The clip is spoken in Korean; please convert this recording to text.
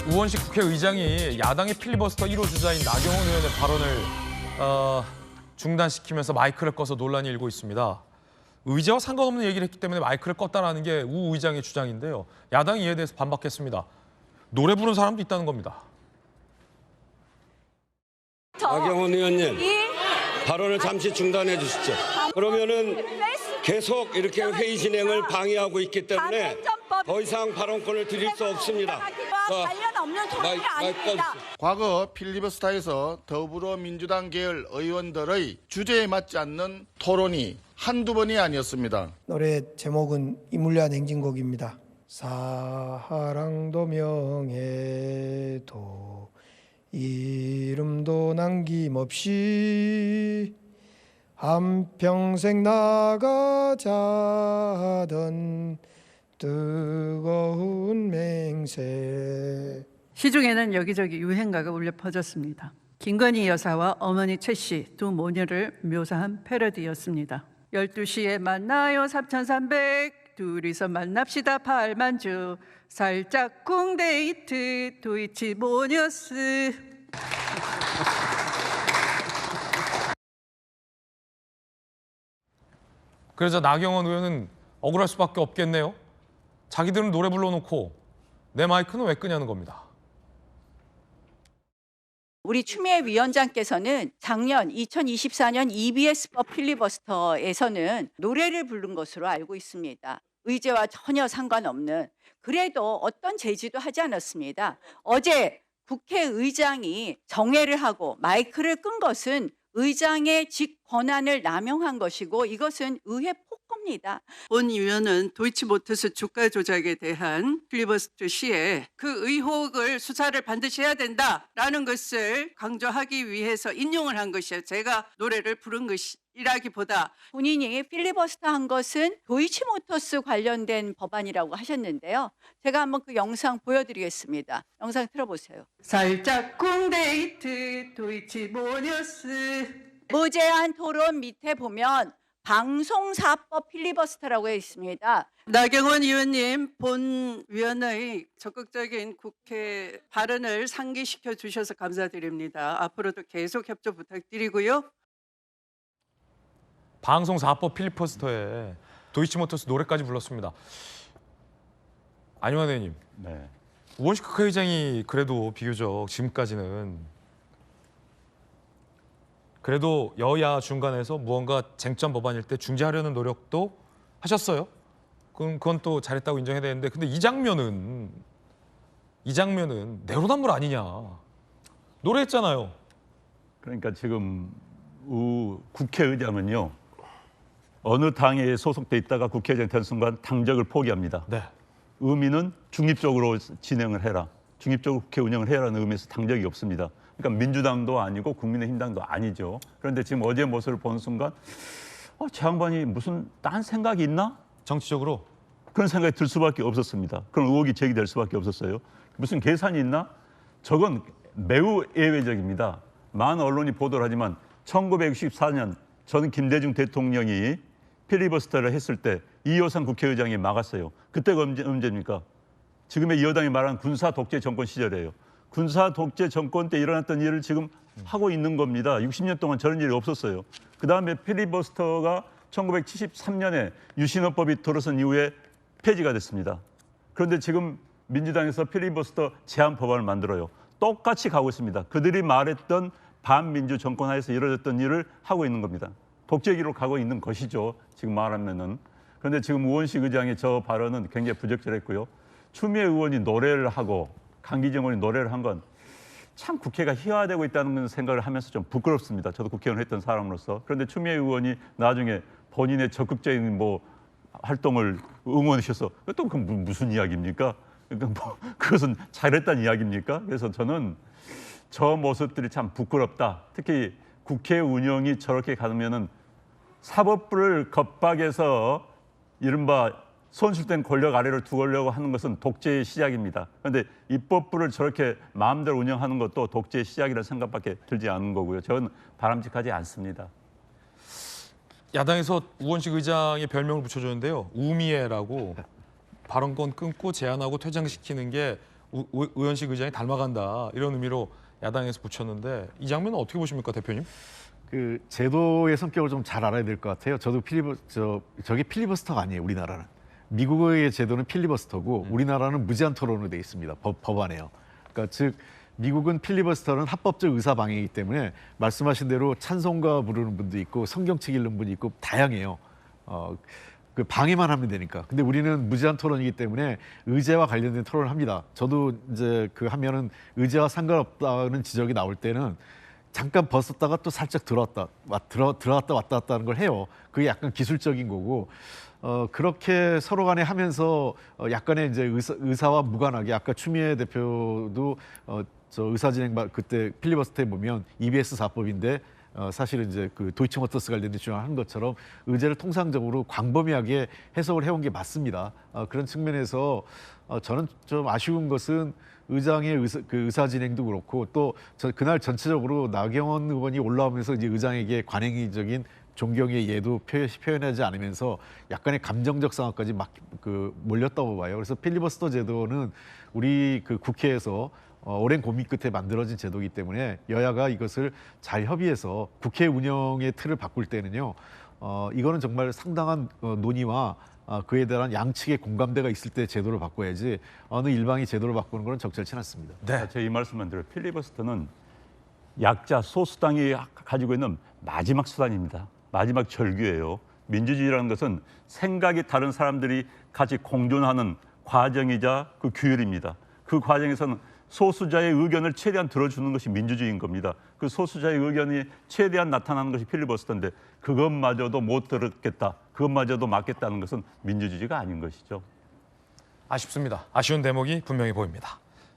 우원식 국회의장이 야당의 필리버스터 1호 주자인 나경원 의원의 발언을 중단시키면서 마이크를 꺼서 논란이 일고 있습니다. 의제와 상관없는 얘기를 했기 때문에 마이크를 껐다라는 게 우 의장의 주장인데요. 야당이 이에 대해서 반박했습니다. 노래 부르는 사람도 있다는 겁니다. 나경원 의원님, 발언을 잠시 중단해 주시죠. 그러면은 계속 이렇게 회의 진행을 방해하고 있기 때문에 더 이상 발언권을 드릴 수 없습니다. 관련 없는 토론이 아닙니다. 과거 필리버스터에서 더불어민주당 계열 의원들의 주제에 맞지 않는 토론이 한두 번이 아니었습니다. 노래 제목은 이물리안 행진곡입니다. 사랑도 명예도 이름도 남김없이 한평생 나가자던 뜨거운 맹세. 시중에는 여기저기 유행가가 울려 퍼졌습니다. 김건희 여사와 어머니 최 씨 두 모녀를 묘사한 패러디였습니다. 12시에 만나요 3300 둘이서 만납시다 8만주 살짝쿵 데이트 도이치 모녀스. 그래서 나경원 의원은 억울할 수밖에 없겠네요. 자기들은 노래 불러놓고 내 마이크는 왜 끄냐는 겁니다. 우리 추미애 위원장께서는 작년 2024년 EBS법 필리버스터에서는 노래를 부른 것으로 알고 있습니다. 의제와 전혀 상관없는, 그래도 어떤 제지도 하지 않았습니다. 어제 국회의장이 정회를 하고 마이크를 끈 것은 의장의 직권한을 남용한 것이고 이것은 의회 폭거입니다. 본 위원은 도이치모터스 주가 조작에 대한 필리버스터 시에 그 의혹을 수사를 반드시 해야 된다라는 것을 강조하기 위해서 인용을 한 것이에요. 제가 노래를 부른 것이라기보다 본인이 필리버스터 한 것은 도이치모터스 관련된 법안이라고 하셨는데요. 제가 한번 그 영상 보여드리겠습니다. 영상 틀어보세요. 살짝 쿵 데이트 도이치모녀스. 무제한 토론 밑에 보면 방송사법 필리버스터라고 있습니다. 나경원 의원님, 본 위원의 적극적인 국회 발언을 상기시켜 주셔서 감사드립니다. 앞으로도 계속 협조 부탁드리고요. 방송사법 필리버스터에 도이치모터스 노래까지 불렀습니다. 안용환 의원님, 네. 우원식 국회의장이 그래도 비교적 지금까지는 그래도 여야 중간에서 무언가 쟁점 법안일 때 중재하려는 노력도 하셨어요. 그건 또 잘했다고 인정해야 되는데, 근데 이 장면은 내로남불 아니냐. 노래했잖아요. 그러니까 지금 국회의장은요, 어느 당에 소속돼 있다가 국회의장 된 순간 당적을 포기합니다. 네. 의미는 중립적으로 진행을 해라, 중립적으로 국회 운영을 해라는 의미에서 당적이 없습니다. 그러니까 민주당도 아니고 국민의힘당도 아니죠. 그런데 지금 어제 모습을 보는 순간 저 양반이 무슨 딴 생각이 있나? 정치적으로. 그런 생각이 들 수밖에 없었습니다. 그런 의혹이 제기될 수밖에 없었어요. 무슨 계산이 있나? 저건 매우 예외적입니다. 많은 언론이 보도를 하지만 1964년 전 김대중 대통령이 필리버스터를 했을 때 이효상 국회의장이 막았어요. 그때가 언제입니까? 지금의 이 여당이 말하는 군사 독재 정권 시절이에요. 군사 독재 정권 때 일어났던 일을 지금 하고 있는 겁니다. 60년 동안 저런 일이 없었어요. 그다음에 필리버스터가 1973년에 유신헌법이 들어선 이후에 폐지가 됐습니다. 그런데 지금 민주당에서 필리버스터 제한 법안을 만들어요. 똑같이 가고 있습니다. 그들이 말했던 반민주 정권 하에서 이루어졌던 일을 하고 있는 겁니다. 독재기로 가고 있는 것이죠. 지금 말하면은. 그런데 지금 우원식 의장의 저 발언은 굉장히 부적절했고요. 추미애 의원이 노래를 하고 강기정 의원이 노래를 한 건 참 국회가 희화되고 있다는 생각을 하면서 좀 부끄럽습니다. 저도 국회의원 했던 사람으로서. 그런데 추미애 의원이 나중에 본인의 적극적인 활동을 응원하셔서 또 그건 무슨 이야기입니까? 그러니까 그것은 잘했다는 이야기입니까? 그래서 저는 저 모습들이 참 부끄럽다. 특히 국회 운영이 저렇게 가면은 사법부를 겁박해서 이른바 손실된 권력 아래로 두려고 하는 것은 독재의 시작입니다. 그런데 입법부를 저렇게 마음대로 운영하는 것도 독재의 시작이라는 생각밖에 들지 않는 거고요. 저는 바람직하지 않습니다. 야당에서 우원식 의장의 별명을 붙여줬는데요. 우미애라고 발언권 끊고 제한하고 퇴장시키는 게 의원식 의장이 닮아간다 이런 의미로 야당에서 붙였는데 이 장면은 어떻게 보십니까, 대표님? 그 제도의 성격을 좀 잘 알아야 될 것 같아요. 저도 저게 필리버스터가 아니에요. 우리나라는 미국의 제도는 필리버스터고 우리나라는 무제한 토론으로 돼 있습니다. 법안에요. 그러니까 즉 미국은 필리버스터는 합법적 의사 방해이기 때문에 말씀하신 대로 찬송가 부르는 분도 있고 성경책 읽는 분이 있고 다양해요. 그 방해만 하면 되니까. 근데 우리는 무제한 토론이기 때문에 의제와 관련된 토론을 합니다. 저도 이제 그 하면은 의제와 상관없다는 지적이 나올 때는 잠깐 벗었다가 또 살짝 들어왔다 왔다 갔다 하는 걸 해요. 그게 약간 기술적인 거고 그렇게 서로 간에 하면서 약간의 이제 의사와 무관하게 아까 추미애 대표도 저 의사진행 그때 필리버스터에 보면 EBS 4법인데 사실은 이제 그 도이치모터스 관련된 주장하는 것처럼 의제를 통상적으로 광범위하게 해석을 해온 게 맞습니다. 그런 측면에서 저는 좀 아쉬운 것은 의장의 의사 진행도 그렇고 또 그날 전체적으로 나경원 의원이 올라오면서 이제 의장에게 관행위적인 존경의 예도 표현하지 않으면서 약간의 감정적 상황까지 막 몰렸다고 봐요. 그래서 필리버스터 제도는 우리 그 국회에서 오랜 고민 끝에 만들어진 제도이기 때문에 여야가 이것을 잘 협의해서 국회 운영의 틀을 바꿀 때는요, 이거는 정말 상당한 논의와 그에 대한 양측의 공감대가 있을 때 제도를 바꿔야지 어느 일방이 제도를 바꾸는 건 적절치 않습니다. 네. 제 이 말씀만 들어요. 필리버스터는 약자 소수당이 가지고 있는 마지막 수단입니다. 마지막 절규예요. 민주주의라는 것은 생각이 다른 사람들이 같이 공존하는 과정이자 그 규율입니다. 그 과정에서는 소수자의 의견을 최대한 들어주는 것이 민주주의인 겁니다. 그 소수자의 의견이 최대한 나타나는 것이 필리버스터인데 그것마저도 못 들었겠다, 그것마저도 막겠다는 것은 민주주의가 아닌 것이죠. 아쉽습니다. 아쉬운 대목이 분명히 보입니다.